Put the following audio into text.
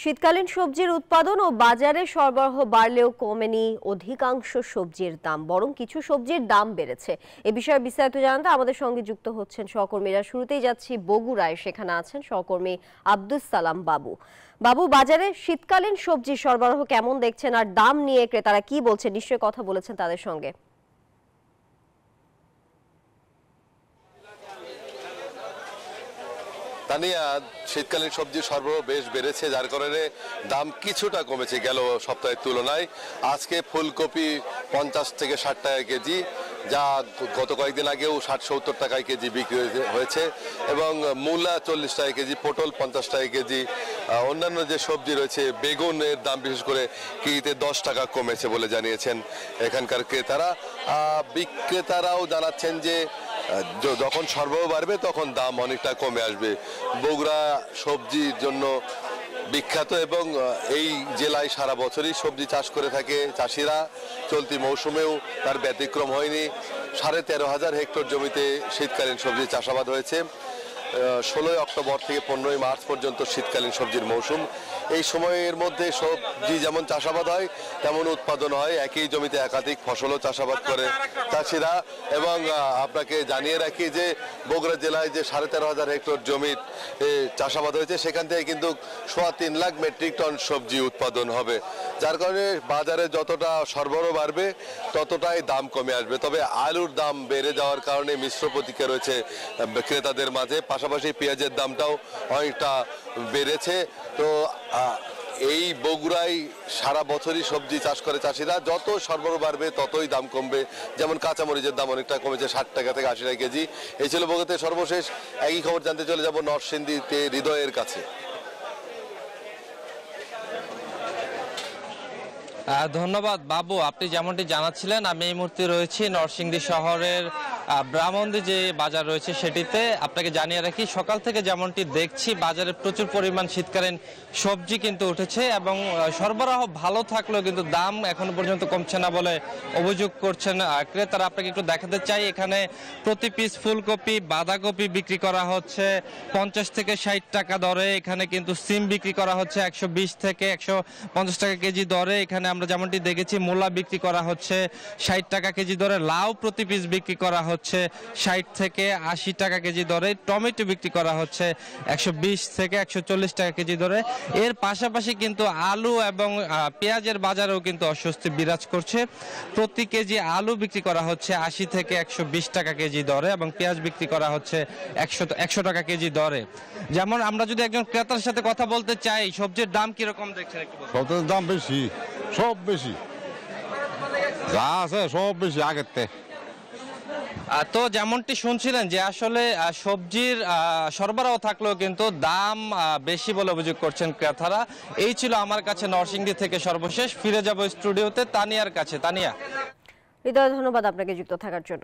শীতকালীন সবজির উৎপাদন ও বাজারে সরবরাহ বাড়লেও কমেনি অধিকাংশ সবজির দাম, বরং কিছু সবজির দাম বেড়েছে। এ বিষয়ে বিস্তারিত জানাতে আমাদের সঙ্গে যুক্ত হচ্ছেন সহকর্মীরা। শুরুতেই যাচ্ছি বগুড়ায়, সেখানে আছেন সহকর্মী আব্দুস সালাম বাবু। বাবু, বাজারে শীতকালীন সবজির সরবরাহ কেমন দেখছেন, আর দাম নিয়ে ক্রেতারা কি বলছেন? নিশ্চয়ই কথা বলেছেন তাদের সঙ্গে। তানিয়া, শীতকালীন সবজির সরবরাহ বেশ বেড়েছে, যার কারণে দাম কিছুটা কমেছে গেল সপ্তাহের তুলনায়। আজকে ফুলকপি 50 থেকে 60 টাকা কেজি, যা গত কয়েকদিন আগেও 60-70 টাকায় কেজি বিক্রি হয়েছে, এবং মূলা 40 টাকা কেজি, পটল 50 টাকা কেজি। অন্যান্য যে সবজি রয়েছে, বেগুনের দাম বিশেষ করে কেজিতে 10 টাকা কমেছে বলে জানিয়েছেন এখানকার ক্রেতারা। বিক্রেতারাও জানাচ্ছেন যে যখন সরবরাহ বাড়বে তখন দাম অনেকটা কমে আসবে। বগুড়া সবজির জন্য বিখ্যাত, এবং এই জেলায় সারা বছরই সবজি চাষ করে থাকে চাষিরা। চলতি মৌসুমেও তার ব্যতিক্রম হয়নি। 13,500 হেক্টর জমিতে শীতকালীন সবজি চাষাবাদ হয়েছে। 16 অক্টোবর থেকে 15 মার্চ পর্যন্ত শীতকালীন সবজির মৌসুম। এই সময়ের মধ্যে সবজি যেমন চাষাবাদ হয় তেমন উৎপাদন হয়। একই জমিতে একাধিক ফসলও চাষাবাদ করে চাষিরা। এবং আপনাকে জানিয়ে রাখি যে বগুড়া জেলায় যে 13,500 হেক্টর জমির চাষাবাদ হয়েছে, সেখান থেকে কিন্তু 3.25 লাখ মেট্রিক টন সবজি উৎপাদন হবে, যার কারণে বাজারে যতটা সরবরাহ বাড়বে ততটাই দাম কমে আসবে। তবে আলুর দাম বেড়ে যাওয়ার কারণে মিশ্র প্রতিক্রিয়া রয়েছে ক্রেতাদের মাঝে। পাশাপাশি পেঁয়াজের দামটাও অনেকটা বেড়েছে। তো এই বগুড়ায় সারা বছরই সবজি চাষ করে চাষিরা, যত সরবরাহ বাড়বে ততই দাম কমবে। যেমন কাঁচামরিচের দাম অনেকটা কমেছে, 60 টাকা থেকে 80 টাকা কেজি। এই ছিল বগুড়াতে সর্বশেষ। একই খবর জানতে চলে যাব নরসিংদীতে হৃদয়ের কাছে। ধন্যবাদ বাবু, আপনি যেমনটি জানাচ্ছিলেন, আমি এই মুহূর্তে রয়েছি নরসিংদী শহরের ব্রাহ্মণদী যে বাজার রয়েছে সেটিতে। আপনাকে জানিয়ে রাখি, সকাল থেকে যেমনটি দেখছি বাজারে প্রচুর পরিমাণ শীতকালীন সবজি কিন্তু উঠেছে, এবং সরবরাহ ভালো থাকলেও কিন্তু দাম এখনো পর্যন্ত কমছে না বলে অভিযোগ করছেন ক্রেতারা। আপনাকে একটু দেখাতে চাই, এখানে প্রতি পিস ফুলকপি, বাঁধাকপি বিক্রি করা হচ্ছে 50 থেকে 60 টাকা দরে। এখানে কিন্তু সিম বিক্রি করা হচ্ছে 120 থেকে 150 টাকা কেজি দরে। এখানে আমরা যেমনটি দেখেছি মূলা বিক্রি করা হচ্ছে 60 টাকা কেজি দরে। লাউ প্রতি পিস বিক্রি করা হচ্ছে 60 থেকে 80 টাকা কেজি দরে। টমেটো বিক্রি করা হচ্ছে 120 থেকে 140 টাকা কেজি দরে। এর পাশাপাশি কিন্তু আলু এবং পেঁয়াজের বাজারেও কিন্তু অস্বস্তি বিরাজ করছে। প্রতি কেজি আলু বিক্রি করা হচ্ছে 80 থেকে 120 টাকা কেজি দরে, এবং পেঁয়াজ বিক্রি করা হচ্ছে 100 টাকা কেজি দরে। যেমন আমরা যদি একজন ক্রেতার সাথে কথা বলতে চাই, সবজির দাম কিরকম দেখছেন একটু বলুন। সবজির দাম বেশি, সব বেশি, যা আছে সব বেশি আগের থেকে। তো যেমনটি শুনছিলেন যে আসলে সবজির সরবরাহ থাকলেও কিন্তু দাম বেশি বলে অভিযোগ করছেন ক্রেতারা। এই ছিল আমার কাছে নরসিংদী থেকে সর্বশেষ। ফিরে যাব স্টুডিওতে তানিয়ার কাছে। তানিয়া। হৃদয়, ধন্যবাদ আপনাকে যুক্ত থাকার জন্য।